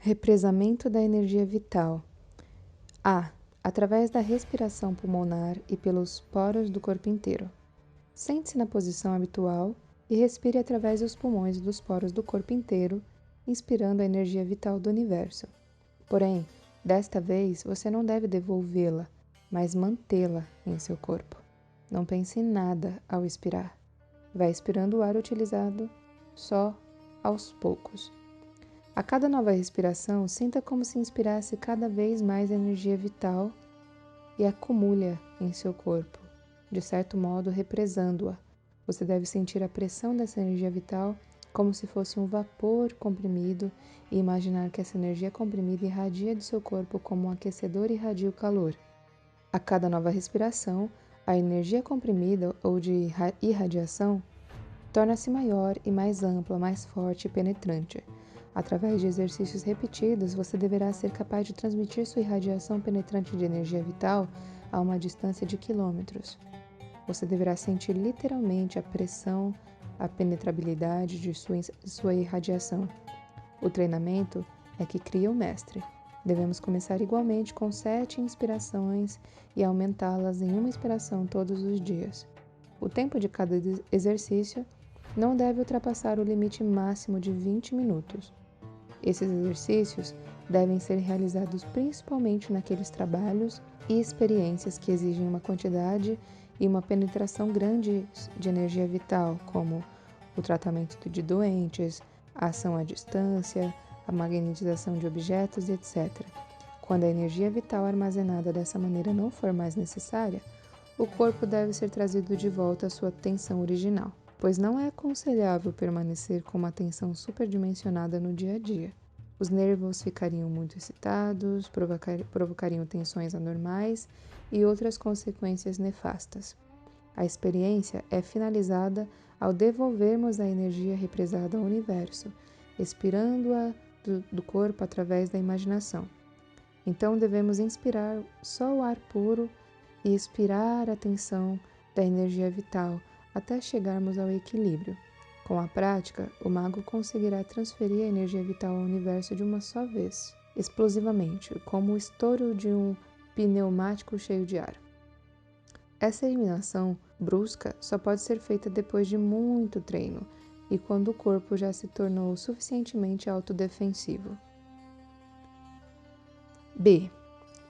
Represamento da energia vital. A. Através da respiração pulmonar e pelos poros do corpo inteiro. Sente-se na posição habitual e respire através dos pulmões e dos poros do corpo inteiro, inspirando a energia vital do universo. Porém, desta vez você não deve devolvê-la, mas mantê-la em seu corpo. Não pense em nada ao expirar. Vai expirando o ar utilizado só aos poucos. A cada nova respiração, sinta como se inspirasse cada vez mais energia vital e acumule-a em seu corpo, de certo modo represando-a. Você deve sentir a pressão dessa energia vital como se fosse um vapor comprimido e imaginar que essa energia comprimida irradia de seu corpo como um aquecedor irradia o calor. A cada nova respiração, a energia comprimida ou de irradiação torna-se maior e mais ampla, mais forte e penetrante. Através de exercícios repetidos, você deverá ser capaz de transmitir sua irradiação penetrante de energia vital a uma distância de quilômetros. Você deverá sentir literalmente a pressão, a penetrabilidade de sua irradiação. O treinamento é que cria o mestre. Devemos começar igualmente com 7 inspirações e aumentá-las em uma inspiração todos os dias. O tempo de cada exercício não deve ultrapassar o limite máximo de 20 minutos. Esses exercícios devem ser realizados principalmente naqueles trabalhos e experiências que exigem uma quantidade e uma penetração grande de energia vital, como o tratamento de doentes, a ação à distância, a magnetização de objetos, etc. Quando a energia vital armazenada dessa maneira não for mais necessária, o corpo deve ser trazido de volta à sua tensão original, pois não é aconselhável permanecer com uma tensão superdimensionada no dia a dia. Os nervos ficariam muito excitados, provocariam tensões anormais e outras consequências nefastas. A experiência é finalizada ao devolvermos a energia represada ao universo, expirando-a do corpo através da imaginação. Então devemos inspirar só o ar puro e expirar a tensão da energia vital até chegarmos ao equilíbrio. Com a prática, o mago conseguirá transferir a energia vital ao universo de uma só vez, explosivamente, como o estouro de um pneumático cheio de ar. Essa eliminação brusca só pode ser feita depois de muito treino e quando o corpo já se tornou suficientemente autodefensivo. B.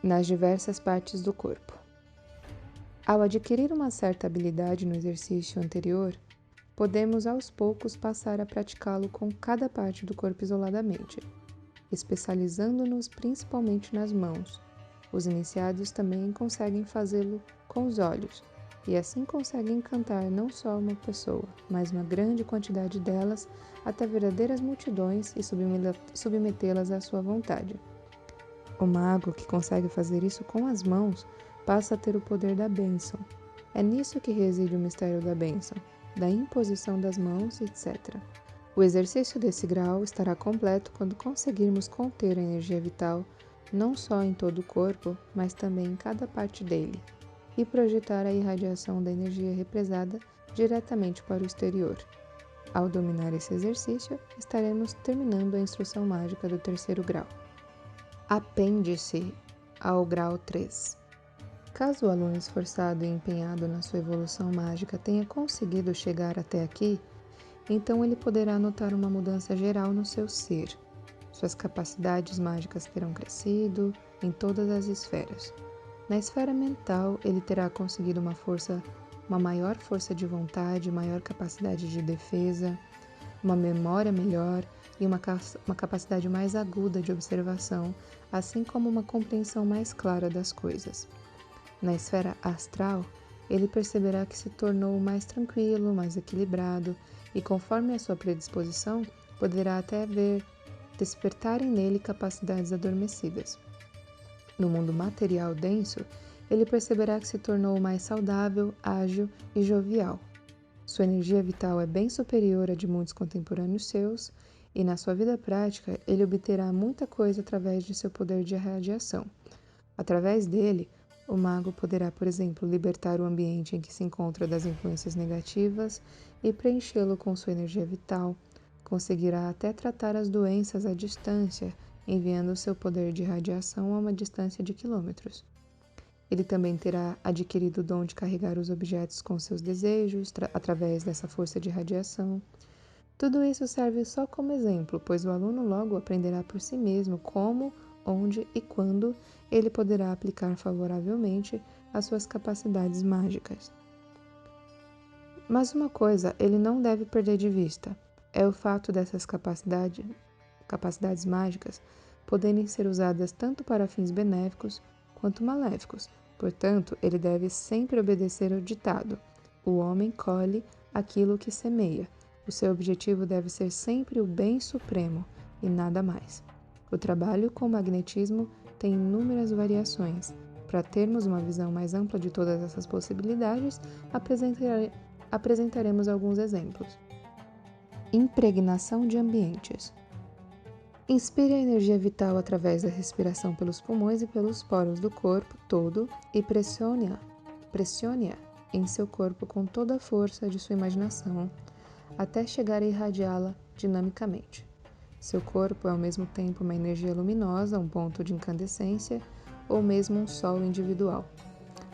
Nas diversas partes do corpo. Ao adquirir uma certa habilidade no exercício anterior, podemos aos poucos passar a praticá-lo com cada parte do corpo isoladamente, especializando-nos principalmente nas mãos. Os iniciados também conseguem fazê-lo com os olhos, e assim conseguem encantar não só uma pessoa, mas uma grande quantidade delas, até verdadeiras multidões, e submetê-las à sua vontade. O mago que consegue fazer isso com as mãos passa a ter o poder da bênção. É nisso que reside o mistério da bênção, da imposição das mãos, etc. O exercício desse grau estará completo quando conseguirmos conter a energia vital não só em todo o corpo, mas também em cada parte dele, e projetar a irradiação da energia represada diretamente para o exterior. Ao dominar esse exercício, estaremos terminando a instrução mágica do 3º grau. Apêndice ao grau 3. Caso o aluno esforçado e empenhado na sua evolução mágica tenha conseguido chegar até aqui, então ele poderá notar uma mudança geral no seu ser. Suas capacidades mágicas terão crescido em todas as esferas. Na esfera mental, ele terá conseguido uma maior força de vontade, maior capacidade de defesa, uma memória melhor e uma capacidade mais aguda de observação, assim como uma compreensão mais clara das coisas. Na esfera astral, ele perceberá que se tornou mais tranquilo, mais equilibrado e, conforme a sua predisposição, poderá até despertarem nele capacidades adormecidas. No mundo material denso, ele perceberá que se tornou mais saudável, ágil e jovial. Sua energia vital é bem superior à de muitos contemporâneos seus e, na sua vida prática, ele obterá muita coisa através de seu poder de radiação. Através dele, o mago poderá, por exemplo, libertar o ambiente em que se encontra das influências negativas e preenchê-lo com sua energia vital. Conseguirá até tratar as doenças à distância enviando seu poder de radiação a uma distância de quilômetros. Ele também terá adquirido o dom de carregar os objetos com seus desejos através dessa força de radiação. Tudo isso serve só como exemplo, pois o aluno logo aprenderá por si mesmo como, onde e quando ele poderá aplicar favoravelmente as suas capacidades mágicas. Mas uma coisa ele não deve perder de vista, é o fato dessas capacidades mágicas poderem ser usadas tanto para fins benéficos quanto maléficos. Portanto, ele deve sempre obedecer ao ditado: o homem colhe aquilo que semeia. O seu objetivo deve ser sempre o bem supremo e nada mais. O trabalho com magnetismo tem inúmeras variações. Para termos uma visão mais ampla de todas essas possibilidades, apresentaremos alguns exemplos. Impregnação de ambientes. Inspire a energia vital através da respiração pelos pulmões e pelos poros do corpo todo e pressione-a em seu corpo com toda a força de sua imaginação, até chegar a irradiá-la dinamicamente. Seu corpo é ao mesmo tempo uma energia luminosa, um ponto de incandescência ou mesmo um sol individual.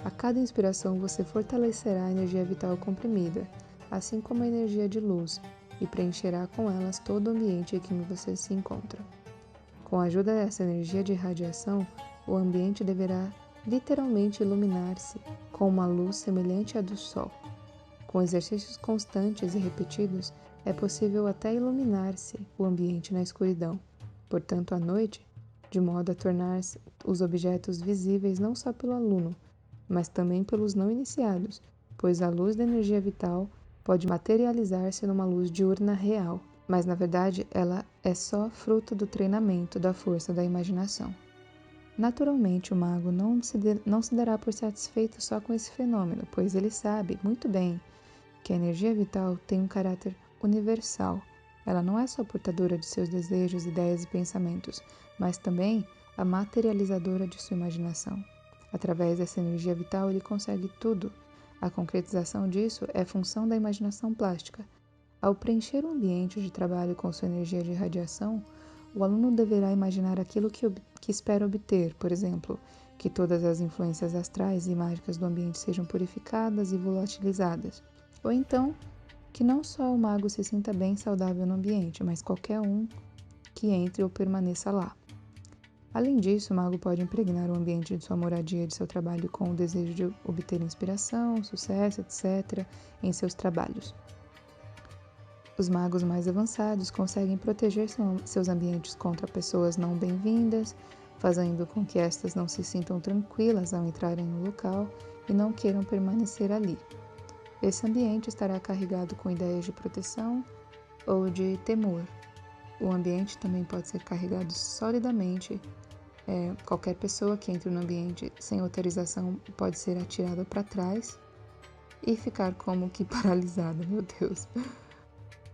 A cada inspiração você fortalecerá a energia vital comprimida, assim como a energia de luz, e preencherá com elas todo o ambiente em que você se encontra. Com a ajuda dessa energia de radiação, o ambiente deverá literalmente iluminar-se com uma luz semelhante à do sol. Com exercícios constantes e repetidos, é possível até iluminar-se o ambiente na escuridão, portanto à noite, de modo a tornar os objetos visíveis não só pelo aluno, mas também pelos não iniciados, pois a luz da energia vital pode materializar-se numa luz diurna real, mas na verdade ela é só fruto do treinamento da força da imaginação. Naturalmente, o mago não se dará por satisfeito só com esse fenômeno, pois ele sabe muito bem que a energia vital tem um caráter universal. Ela não é só portadora de seus desejos, ideias e pensamentos, mas também a materializadora de sua imaginação. Através dessa energia vital, ele consegue tudo. A concretização disso é função da imaginação plástica. Ao preencher o ambiente de trabalho com sua energia de radiação, o aluno deverá imaginar aquilo que espera obter, por exemplo, que todas as influências astrais e mágicas do ambiente sejam purificadas e volatilizadas. Ou então, que não só o mago se sinta bem e saudável no ambiente, mas qualquer um que entre ou permaneça lá. Além disso, o mago pode impregnar o ambiente de sua moradia e de seu trabalho com o desejo de obter inspiração, sucesso, etc., em seus trabalhos. Os magos mais avançados conseguem proteger seus ambientes contra pessoas não bem-vindas, fazendo com que estas não se sintam tranquilas ao entrarem no local e não queiram permanecer ali. Esse ambiente estará carregado com ideias de proteção ou de temor. O ambiente também pode ser carregado solidamente. Qualquer pessoa que entre no ambiente sem autorização pode ser atirada para trás e ficar como que paralisada, meu Deus.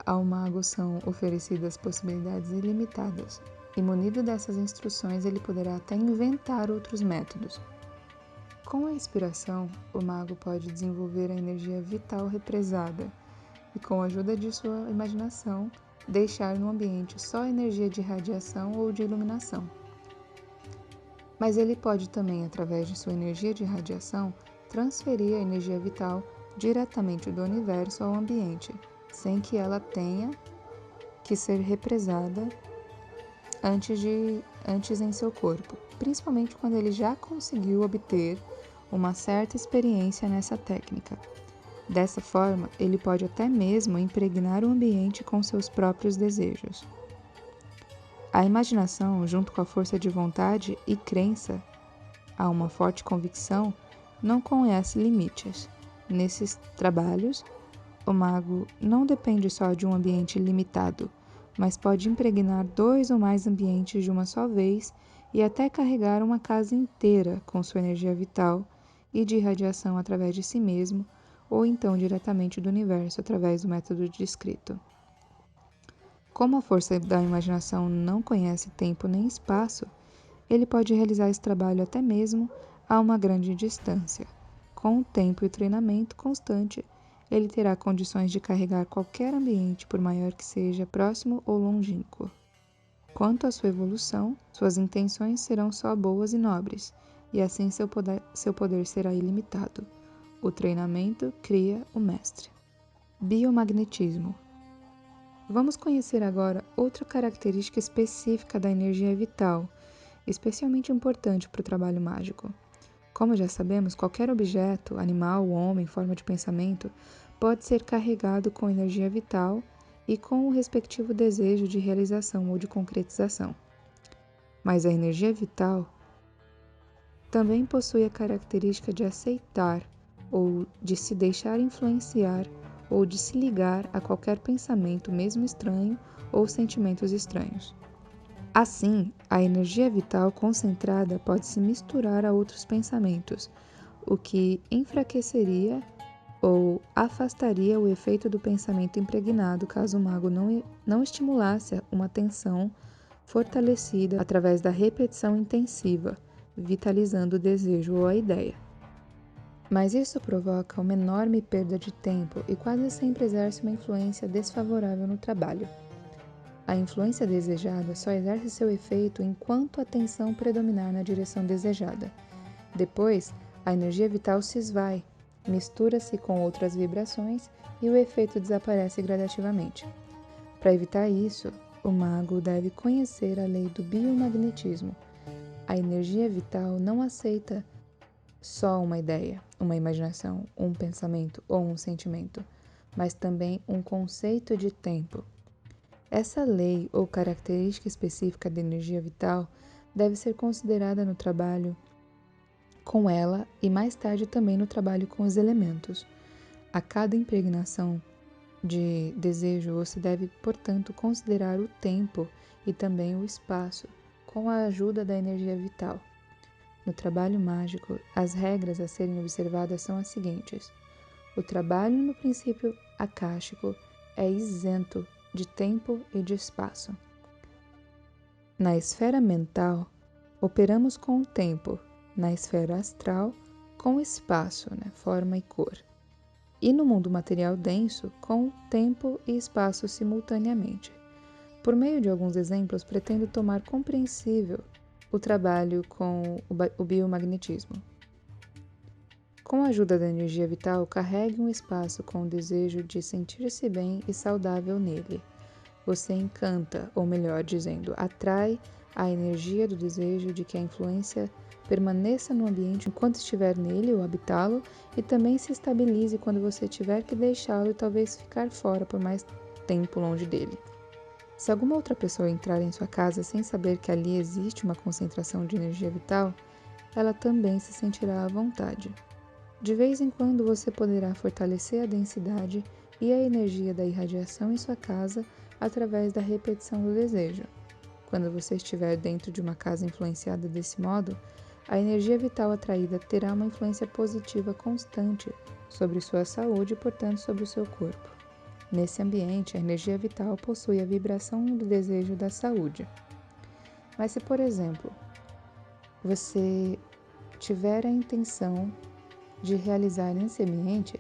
Ao mago são oferecidas possibilidades ilimitadas, e munido dessas instruções ele poderá até inventar outros métodos. Com a inspiração, o mago pode desenvolver a energia vital represada e, com a ajuda de sua imaginação, deixar no ambiente só energia de radiação ou de iluminação. Mas ele pode também, através de sua energia de radiação, transferir a energia vital diretamente do universo ao ambiente, sem que ela tenha que ser represada antes em seu corpo, principalmente quando ele já conseguiu obter uma certa experiência nessa técnica. Dessa forma, ele pode até mesmo impregnar o ambiente com seus próprios desejos. A imaginação, junto com a força de vontade e crença, a uma forte convicção, não conhece limites. Nesses trabalhos, o mago não depende só de um ambiente limitado, mas pode impregnar 2 ou mais ambientes de uma só vez e até carregar uma casa inteira com sua energia vital e de irradiação através de si mesmo, ou então diretamente do universo através do método descrito. Como a força da imaginação não conhece tempo nem espaço, ele pode realizar esse trabalho até mesmo a uma grande distância. Com o tempo e o treinamento constante, ele terá condições de carregar qualquer ambiente, por maior que seja, próximo ou longínquo. Quanto à sua evolução, suas intenções serão só boas e nobres, e assim seu poder será ilimitado. O treinamento cria o mestre. Biomagnetismo. Vamos conhecer agora outra característica específica da energia vital, especialmente importante para o trabalho mágico. Como já sabemos, qualquer objeto, animal, homem, forma de pensamento, pode ser carregado com energia vital e com o respectivo desejo de realização ou de concretização. Mas a energia vital também possui a característica de aceitar ou de se deixar influenciar ou de se ligar a qualquer pensamento, mesmo estranho, ou sentimentos estranhos. Assim, a energia vital concentrada pode se misturar a outros pensamentos, o que enfraqueceria ou afastaria o efeito do pensamento impregnado caso o mago não estimulasse uma tensão fortalecida através da repetição intensiva, vitalizando o desejo ou a ideia. Mas isso provoca uma enorme perda de tempo e quase sempre exerce uma influência desfavorável no trabalho. A influência desejada só exerce seu efeito enquanto a tensão predominar na direção desejada. Depois, a energia vital se esvai, mistura-se com outras vibrações e o efeito desaparece gradativamente. Para evitar isso, o mago deve conhecer a lei do biomagnetismo. A energia vital não aceita só uma ideia, uma imaginação, um pensamento ou um sentimento, mas também um conceito de tempo. Essa lei ou característica específica da energia vital deve ser considerada no trabalho com ela e mais tarde também no trabalho com os elementos. A cada impregnação de desejo, você deve, portanto, considerar o tempo e também o espaço, com a ajuda da energia vital. No trabalho mágico, as regras a serem observadas são as seguintes. O trabalho no princípio akáshico é isento de tempo e de espaço. Na esfera mental, operamos com o tempo, na esfera astral, com espaço, forma e cor. E no mundo material denso, com tempo e espaço simultaneamente. Por meio de alguns exemplos, pretendo tomar compreensível o trabalho com o biomagnetismo. Com a ajuda da energia vital, carregue um espaço com o desejo de sentir-se bem e saudável nele. Você encanta, ou melhor dizendo, atrai a energia do desejo de que a influência permaneça no ambiente enquanto estiver nele ou habitá-lo e também se estabilize quando você tiver que deixá-lo e talvez ficar fora por mais tempo longe dele. Se alguma outra pessoa entrar em sua casa sem saber que ali existe uma concentração de energia vital, ela também se sentirá à vontade. De vez em quando você poderá fortalecer a densidade e a energia da irradiação em sua casa através da repetição do desejo. Quando você estiver dentro de uma casa influenciada desse modo, a energia vital atraída terá uma influência positiva constante sobre sua saúde e, portanto, sobre o seu corpo. Nesse ambiente, a energia vital possui a vibração do desejo da saúde. Mas se, por exemplo, você tiver a intenção de realizar nesse ambiente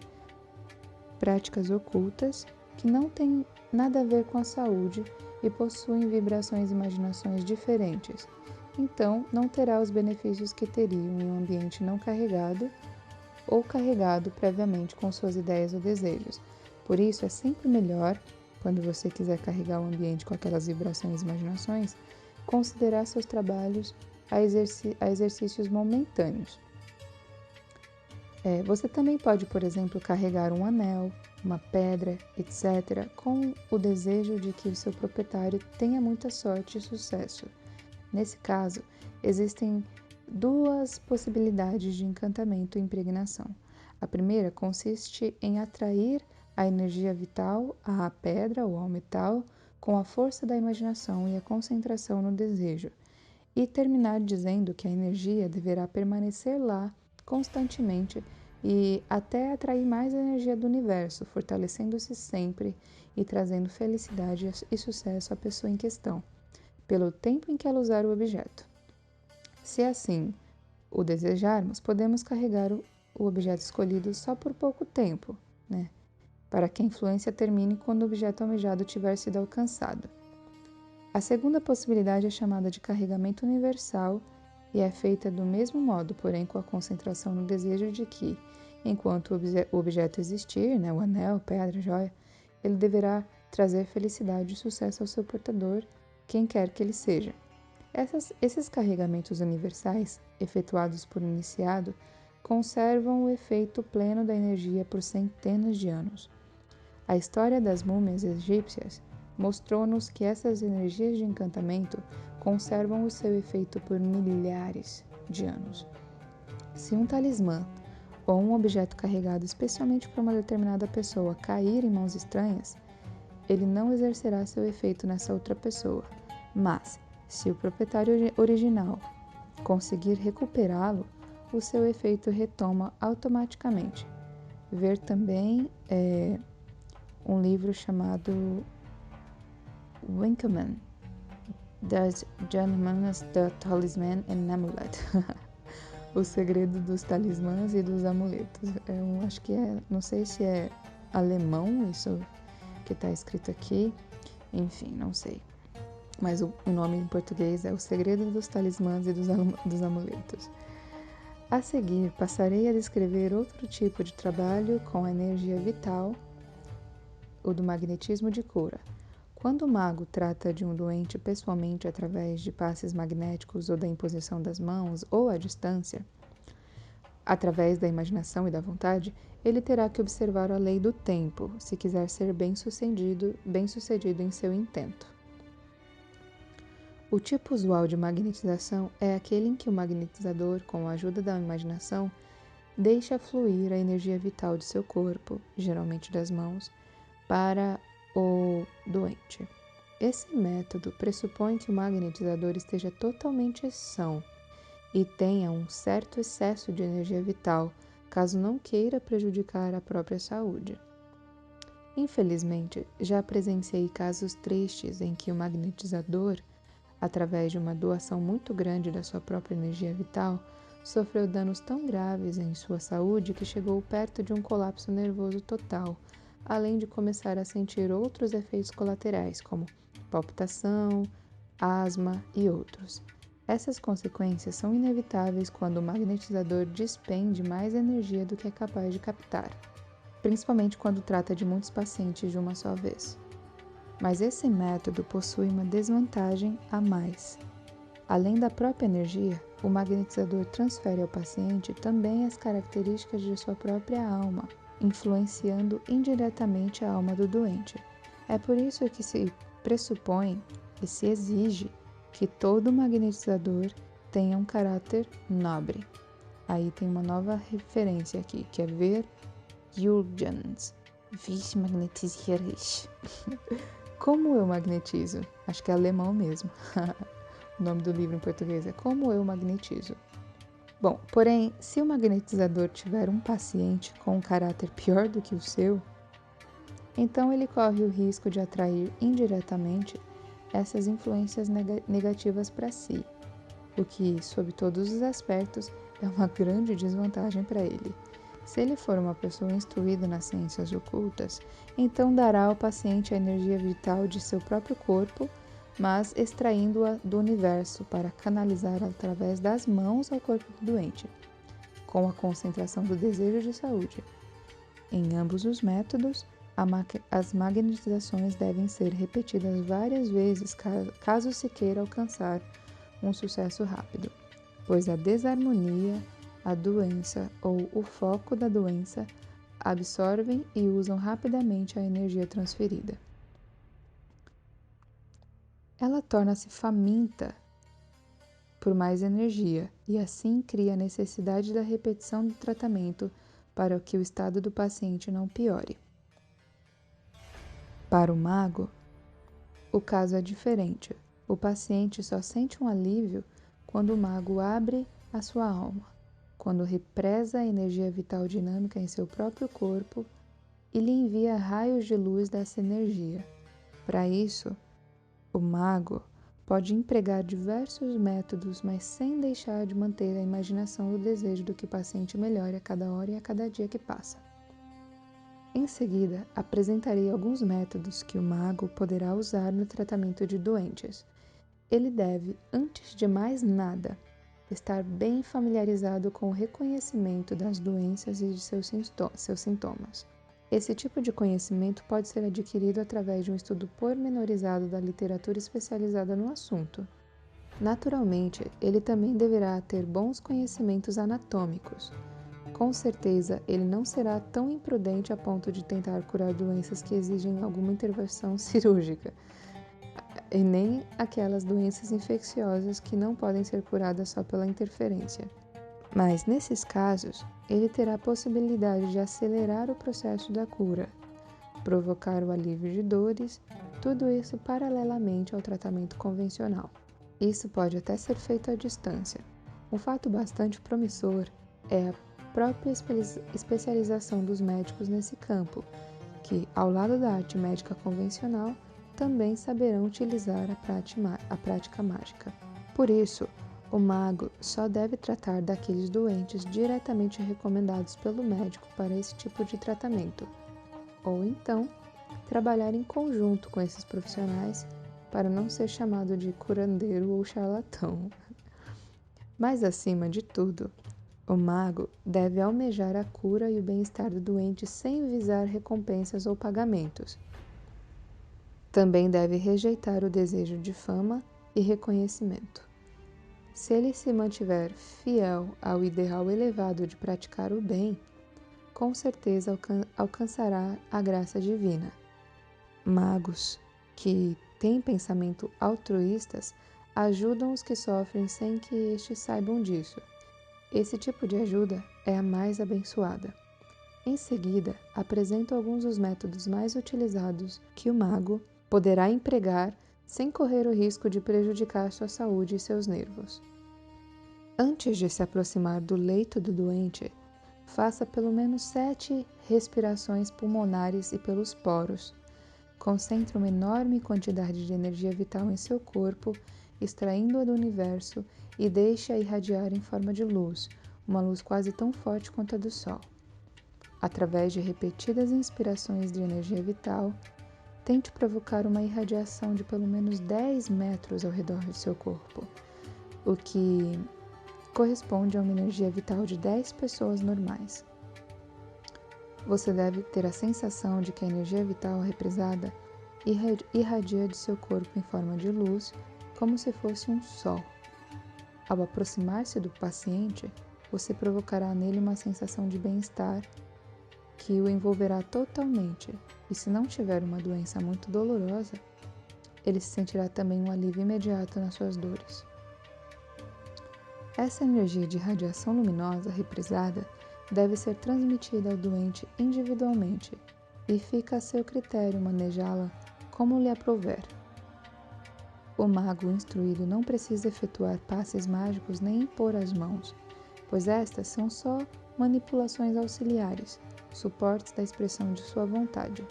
práticas ocultas que não têm nada a ver com a saúde e possuem vibrações e imaginações diferentes, então não terá os benefícios que teriam em um ambiente não carregado ou carregado previamente com suas ideias ou desejos. Por isso, é sempre melhor, quando você quiser carregar o ambiente com aquelas vibrações e imaginações, considerar seus trabalhos a exercícios momentâneos. Você também pode, por exemplo, carregar um anel, uma pedra, etc., com o desejo de que o seu proprietário tenha muita sorte e sucesso. Nesse caso, existem duas possibilidades de encantamento e impregnação. A primeira consiste em atrair a energia vital à pedra ou ao metal com a força da imaginação e a concentração no desejo, e terminar dizendo que a energia deverá permanecer lá constantemente e até atrair mais energia do universo, fortalecendo-se sempre e trazendo felicidade e sucesso à pessoa em questão, pelo tempo em que ela usar o objeto. Se assim o desejarmos, podemos carregar o objeto escolhido só por pouco tempo, para que a influência termine quando o objeto almejado tiver sido alcançado. A segunda possibilidade é chamada de carregamento universal e é feita do mesmo modo, porém com a concentração no desejo de que, enquanto o objeto existir, o anel, pedra, joia, ele deverá trazer felicidade e sucesso ao seu portador, quem quer que ele seja. Esses carregamentos universais, efetuados por um iniciado, conservam o efeito pleno da energia por centenas de anos. A história das múmias egípcias mostrou-nos que essas energias de encantamento conservam o seu efeito por milhares de anos. Se um talismã ou um objeto carregado especialmente por uma determinada pessoa cair em mãos estranhas, ele não exercerá seu efeito nessa outra pessoa, mas, se o proprietário original conseguir recuperá-lo, o seu efeito retoma automaticamente. Ver também um livro chamado Winckelmann, Das Gentleman's Talisman and Amulet. O segredo dos talismãs e dos amuletos. Acho que não sei se é alemão isso que está escrito aqui, enfim, não sei. Mas o nome em português é O Segredo dos Talismãs e dos Amuletos. A seguir, passarei a descrever outro tipo de trabalho com a energia vital, o do magnetismo de cura. Quando o mago trata de um doente pessoalmente através de passes magnéticos ou da imposição das mãos ou à distância, através da imaginação e da vontade, ele terá que observar a lei do tempo, se quiser ser bem-sucedido em seu intento. O tipo usual de magnetização é aquele em que o magnetizador, com a ajuda da imaginação, deixa fluir a energia vital de seu corpo, geralmente das mãos, para o doente. Esse método pressupõe que o magnetizador esteja totalmente são e tenha um certo excesso de energia vital, caso não queira prejudicar a própria saúde. Infelizmente, já presenciei casos tristes em que o magnetizador, através de uma doação muito grande da sua própria energia vital, sofreu danos tão graves em sua saúde que chegou perto de um colapso nervoso total, além de começar a sentir outros efeitos colaterais, como palpitação, asma e outros. Essas consequências são inevitáveis quando o magnetizador despende mais energia do que é capaz de captar, principalmente quando trata de muitos pacientes de uma só vez. Mas esse método possui uma desvantagem a mais. Além da própria energia, o magnetizador transfere ao paciente também as características de sua própria alma, influenciando indiretamente a alma do doente. É por isso que se pressupõe e se exige que todo magnetizador tenha um caráter nobre. Aí tem uma nova referência aqui, que é ver Jürgens. Wie magnetisiere ich? Como eu magnetizo? Acho que é alemão mesmo. O nome do livro em português é Como eu magnetizo. Bom, porém, se o magnetizador tiver um paciente com um caráter pior do que o seu, então ele corre o risco de atrair indiretamente essas influências negativas para si, o que, sob todos os aspectos, é uma grande desvantagem para ele. Se ele for uma pessoa instruída nas ciências ocultas, então dará ao paciente a energia vital de seu próprio corpo, mas extraindo-a do universo para canalizar através das mãos ao corpo do doente, com a concentração do desejo de saúde. Em ambos os métodos, as magnetizações devem ser repetidas várias vezes caso se queira alcançar um sucesso rápido, pois a desarmonia, a doença ou o foco da doença absorvem e usam rapidamente a energia transferida. Ela torna-se faminta por mais energia e assim cria a necessidade da repetição do tratamento para que o estado do paciente não piore. Para o mago, o caso é diferente. O paciente só sente um alívio quando o mago abre a sua alma, quando represa a energia vital dinâmica em seu próprio corpo e lhe envia raios de luz dessa energia. Para isso, o mago pode empregar diversos métodos, mas sem deixar de manter a imaginação e o desejo do que o paciente melhore a cada hora e a cada dia que passa. Em seguida, apresentarei alguns métodos que o mago poderá usar no tratamento de doentes. Ele deve, antes de mais nada, estar bem familiarizado com o reconhecimento das doenças e de seus sintomas. Esse tipo de conhecimento pode ser adquirido através de um estudo pormenorizado da literatura especializada no assunto. Naturalmente, ele também deverá ter bons conhecimentos anatômicos. Com certeza, ele não será tão imprudente a ponto de tentar curar doenças que exigem alguma intervenção cirúrgica, e nem aquelas doenças infecciosas que não podem ser curadas só pela interferência. Mas, nesses casos, ele terá a possibilidade de acelerar o processo da cura, provocar o alívio de dores, tudo isso paralelamente ao tratamento convencional. Isso pode até ser feito à distância. Um fato bastante promissor é a própria especialização dos médicos nesse campo, que, ao lado da arte médica convencional, também saberão utilizar a prática mágica. Por isso, o mago só deve tratar daqueles doentes diretamente recomendados pelo médico para esse tipo de tratamento, ou então trabalhar em conjunto com esses profissionais para não ser chamado de curandeiro ou charlatão. Mas, acima de tudo, o mago deve almejar a cura e o bem-estar do doente sem visar recompensas ou pagamentos. Também deve rejeitar o desejo de fama e reconhecimento. Se ele se mantiver fiel ao ideal elevado de praticar o bem, com certeza alcançará a graça divina. Magos que têm pensamento altruístas ajudam os que sofrem sem que estes saibam disso. Esse tipo de ajuda é a mais abençoada. Em seguida, apresento alguns dos métodos mais utilizados que o mago poderá empregar sem correr o risco de prejudicar sua saúde e seus nervos. Antes de se aproximar do leito do doente, faça pelo menos 7 respirações pulmonares e pelos poros. Concentre uma enorme quantidade de energia vital em seu corpo, extraindo-a do universo e deixe-a irradiar em forma de luz, uma luz quase tão forte quanto a do Sol. Através de repetidas inspirações de energia vital, tente provocar uma irradiação de pelo menos 10 metros ao redor de seu corpo, o que corresponde a uma energia vital de 10 pessoas normais. Você deve ter a sensação de que a energia vital reprisada irradia de seu corpo em forma de luz, como se fosse um sol. Ao aproximar-se do paciente, você provocará nele uma sensação de bem-estar que o envolverá totalmente, e se não tiver uma doença muito dolorosa, ele se sentirá também um alívio imediato nas suas dores. Essa energia de radiação luminosa reprisada deve ser transmitida ao doente individualmente e fica a seu critério manejá-la como lhe aprouver. O mago instruído não precisa efetuar passes mágicos nem impor as mãos, pois estas são só manipulações auxiliares, suportes da expressão de sua vontade.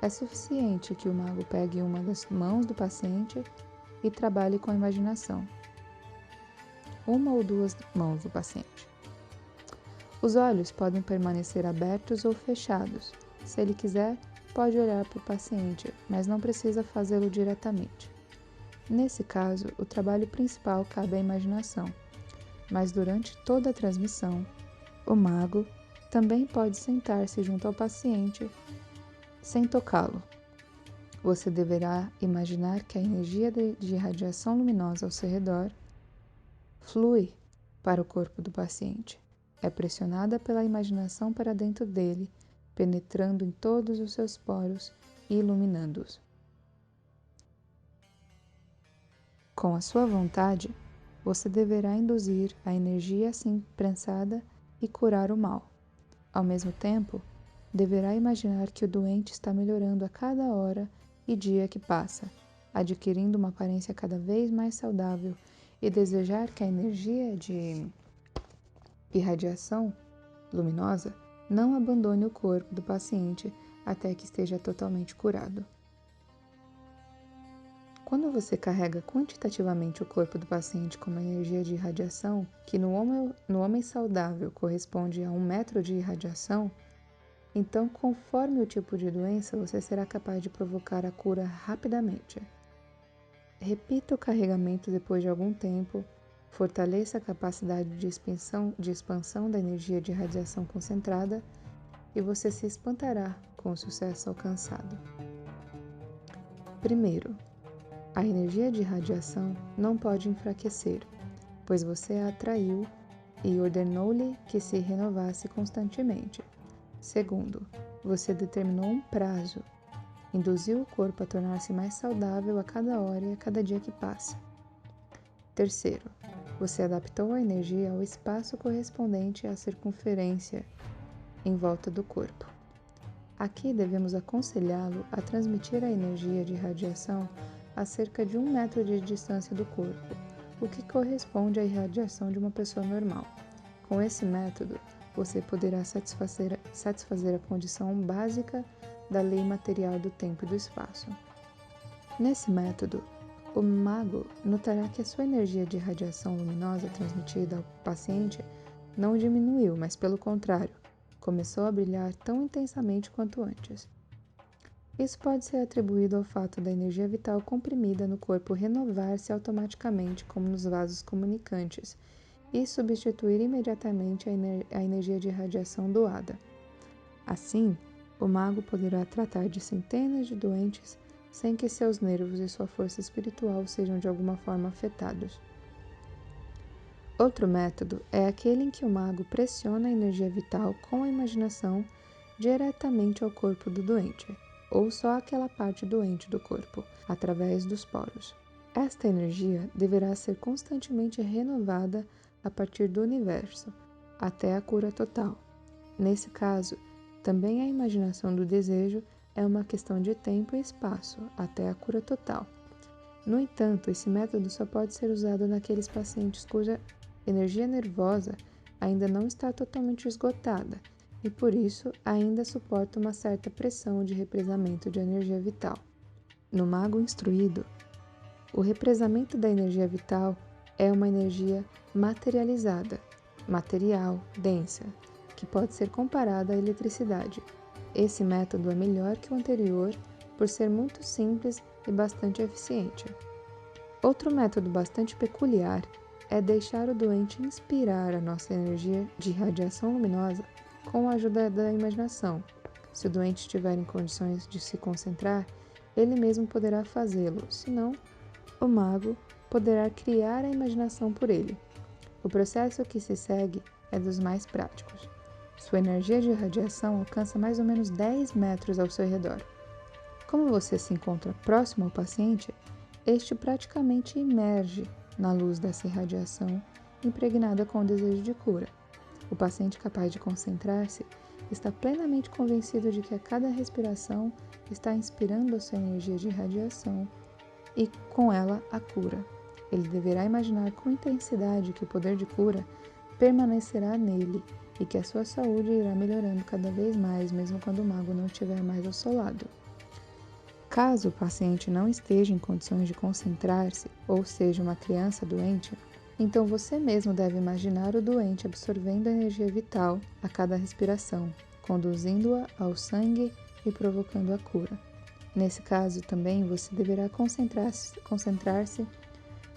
É suficiente que o mago pegue uma das mãos do paciente e trabalhe com a imaginação. Uma ou duas mãos do paciente. Os olhos podem permanecer abertos ou fechados. Se ele quiser, pode olhar para o paciente, mas não precisa fazê-lo diretamente. Nesse caso, o trabalho principal cabe à imaginação, mas durante toda a transmissão, o mago também pode sentar-se junto ao paciente sem tocá-lo. Você deverá imaginar que a energia de radiação luminosa ao seu redor flui para o corpo do paciente. É pressionada pela imaginação para dentro dele, penetrando em todos os seus poros e iluminando-os. Com a sua vontade, você deverá induzir a energia assim prensada e curar o mal. Ao mesmo tempo, deverá imaginar que o doente está melhorando a cada hora e dia que passa, adquirindo uma aparência cada vez mais saudável e desejar que a energia de irradiação luminosa não abandone o corpo do paciente até que esteja totalmente curado. Quando você carrega quantitativamente o corpo do paciente com uma energia de irradiação, que no homem saudável corresponde a 1 metro de irradiação, Então, conforme o tipo de doença, você será capaz de provocar a cura rapidamente. Repita o carregamento depois de algum tempo, fortaleça a capacidade de expansão da energia de radiação concentrada e você se espantará com o sucesso alcançado. Primeiro, a energia de radiação não pode enfraquecer, pois você a atraiu e ordenou-lhe que se renovasse constantemente. Segundo, você determinou um prazo, induziu o corpo a tornar-se mais saudável a cada hora e a cada dia que passa. Terceiro, você adaptou a energia ao espaço correspondente à circunferência em volta do corpo. Aqui devemos aconselhá-lo a transmitir a energia de radiação a cerca de 1 metro de distância do corpo, o que corresponde à irradiação de uma pessoa normal. Com esse método, você poderá satisfazer a condição básica da lei material do tempo e do espaço. Nesse método, o mago notará que a sua energia de radiação luminosa transmitida ao paciente não diminuiu, mas pelo contrário, começou a brilhar tão intensamente quanto antes. Isso pode ser atribuído ao fato da energia vital comprimida no corpo renovar-se automaticamente como nos vasos comunicantes e substituir imediatamente a energia de radiação doada. Assim, o mago poderá tratar de centenas de doentes sem que seus nervos e sua força espiritual sejam de alguma forma afetados. Outro método é aquele em que o mago pressiona a energia vital com a imaginação diretamente ao corpo do doente, ou só aquela parte doente do corpo, através dos poros. Esta energia deverá ser constantemente renovada a partir do universo, até a cura total. Nesse caso, também a imaginação do desejo é uma questão de tempo e espaço, até a cura total. No entanto, esse método só pode ser usado naqueles pacientes cuja energia nervosa ainda não está totalmente esgotada e, por isso, ainda suporta uma certa pressão de represamento de energia vital. No mago instruído, o represamento da energia vital é uma energia materializada, material, densa, que pode ser comparada à eletricidade. Esse método é melhor que o anterior por ser muito simples e bastante eficiente. Outro método bastante peculiar é deixar o doente inspirar a nossa energia de radiação luminosa com a ajuda da imaginação. Se o doente estiver em condições de se concentrar, ele mesmo poderá fazê-lo, senão, o mago poderá criar a imaginação por ele. O processo que se segue é dos mais práticos. Sua energia de radiação alcança mais ou menos 10 metros ao seu redor. Como você se encontra próximo ao paciente, este praticamente emerge na luz dessa irradiação impregnada com o desejo de cura. O paciente capaz de concentrar-se está plenamente convencido de que a cada respiração está inspirando a sua energia de radiação e, com ela, a cura. Ele deverá imaginar com intensidade que o poder de cura permanecerá nele e que a sua saúde irá melhorando cada vez mais, mesmo quando o mago não estiver mais ao seu lado. Caso o paciente não esteja em condições de concentrar-se, ou seja, uma criança doente, então você mesmo deve imaginar o doente absorvendo a energia vital a cada respiração, conduzindo-a ao sangue e provocando a cura. Nesse caso também você deverá concentrar-se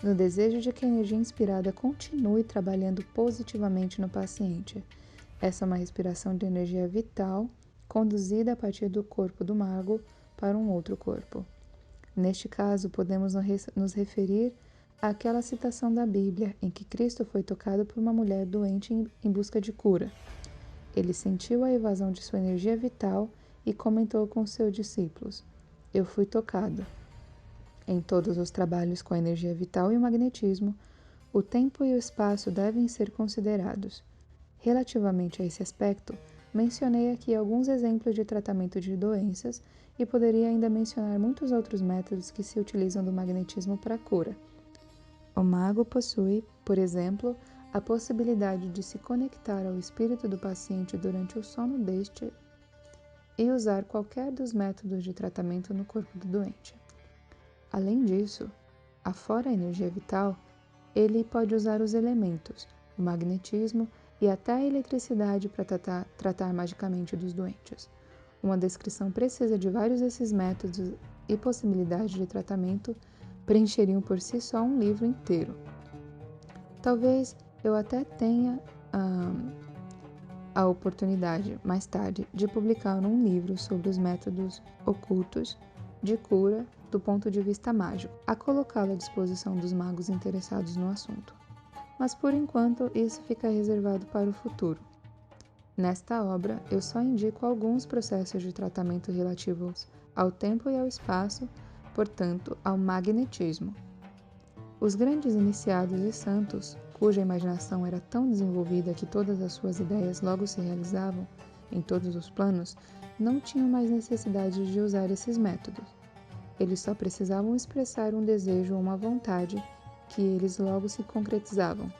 no desejo de que a energia inspirada continue trabalhando positivamente no paciente. Essa é uma respiração de energia vital conduzida a partir do corpo do mago para um outro corpo. Neste caso, podemos nos referir àquela citação da Bíblia em que Cristo foi tocado por uma mulher doente em busca de cura. Ele sentiu a evasão de sua energia vital e comentou com seus discípulos: "Eu fui tocado." Em todos os trabalhos com a energia vital e o magnetismo, o tempo e o espaço devem ser considerados. Relativamente a esse aspecto, mencionei aqui alguns exemplos de tratamento de doenças e poderia ainda mencionar muitos outros métodos que se utilizam do magnetismo para a cura. O mago possui, por exemplo, a possibilidade de se conectar ao espírito do paciente durante o sono deste e usar qualquer dos métodos de tratamento no corpo do doente. Além disso, afora a energia vital, ele pode usar os elementos, o magnetismo e até a eletricidade para tratar magicamente dos doentes. Uma descrição precisa de vários desses métodos e possibilidades de tratamento preencheriam por si só um livro inteiro. Talvez eu até tenha a oportunidade, mais tarde, de publicar um livro sobre os métodos ocultos de cura do ponto de vista mágico, a colocá-lo à disposição dos magos interessados no assunto. Mas por enquanto isso fica reservado para o futuro. Nesta obra, eu só indico alguns processos de tratamento relativos ao tempo e ao espaço, portanto, ao magnetismo. Os grandes iniciados e santos, cuja imaginação era tão desenvolvida que todas as suas ideias logo se realizavam em todos os planos, não tinham mais necessidade de usar esses métodos. Eles só precisavam expressar um desejo ou uma vontade que eles logo se concretizavam.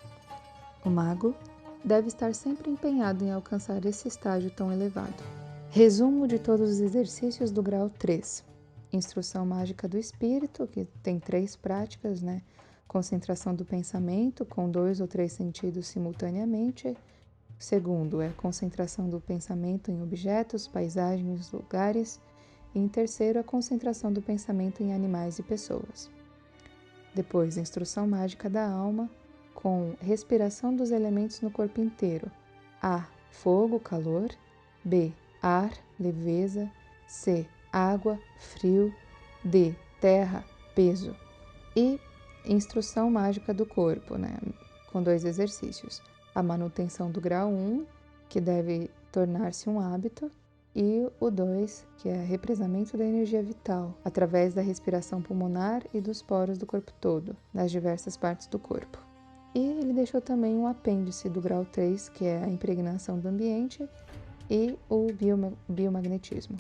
O mago deve estar sempre empenhado em alcançar esse estágio tão elevado. Resumo de todos os exercícios do grau 3. Instrução mágica do espírito, que tem 3 práticas, Concentração do pensamento, com 2 ou 3 sentidos simultaneamente. Segundo é concentração do pensamento em objetos, paisagens, lugares. E em terceiro, a concentração do pensamento em animais e pessoas. Depois, instrução mágica da alma, com respiração dos elementos no corpo inteiro. A. Fogo, calor. B. Ar, leveza. C. Água, frio. D. Terra, peso. E instrução mágica do corpo, com 2 exercícios. A manutenção do grau 1, que deve tornar-se um hábito, e o 2, que é represamento da energia vital, através da respiração pulmonar e dos poros do corpo todo, das diversas partes do corpo. E ele deixou também um apêndice do grau 3, que é a impregnação do ambiente e o biomagnetismo.